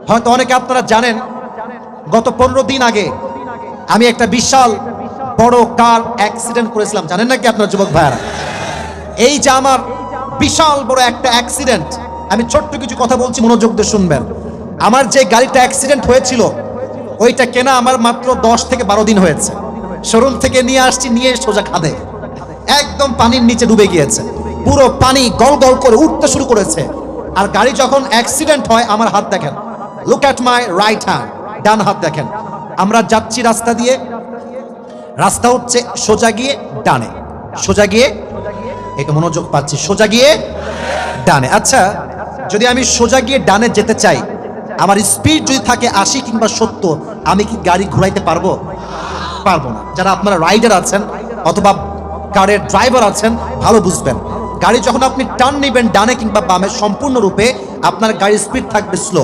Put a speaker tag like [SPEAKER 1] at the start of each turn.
[SPEAKER 1] হয়তো অনেকে আপনারা জানেন, গত 15 দিন আগে আমি একটা বিশাল বড় কার অ্যাক্সিডেন্ট করেছিলাম। জানেন নাকি আপনার যুবক ভাইয়ারা? এই যে আমার বিশাল বড় একটা অ্যাক্সিডেন্ট, আমি ছোট্ট কিছু কথা বলছি, মনোযোগ দিয়ে শুনবেন। আমার যে গাড়িটা অ্যাক্সিডেন্ট হয়েছিল ওইটা কেনা আমার মাত্র 10 থেকে 12 দিন হয়েছে। শোরুম থেকে নিয়ে আসছি, নিয়ে সোজা খাদে, একদম পানির নিচে ডুবে গিয়েছে। পুরো পানি গল গল করে উঠতে শুরু করেছে। আর গাড়ি যখন অ্যাক্সিডেন্ট হয়, আমার হাত দেখেন, look at my right hand, ডান হাত দেখেন। আমরা যাচ্ছি রাস্তা দিয়ে, রাস্তা হচ্ছে সোজা গিয়ে ডানে, সোজা গিয়ে, একটু মনোযোগ পাচ্ছি, সোজা গিয়ে ডানে। আচ্ছা, যদি আমি সোজা গিয়ে ডানে যেতে চাই, আমার স্পিড যদি থাকে 80 কিংবা 70, আমি কি গাড়ি ঘোরাইতে পারবো? পারবো না। যারা আপনারা রাইডার আছেন অথবা কারের ড্রাইভার আছেন, ভালো বুঝবেন, গাড়ি যখন আপনি টার্ন নেবেন ডানে কিংবা বামে, সম্পূর্ণরূপে আপনার গাড়ির স্পিড থাকবে স্লো।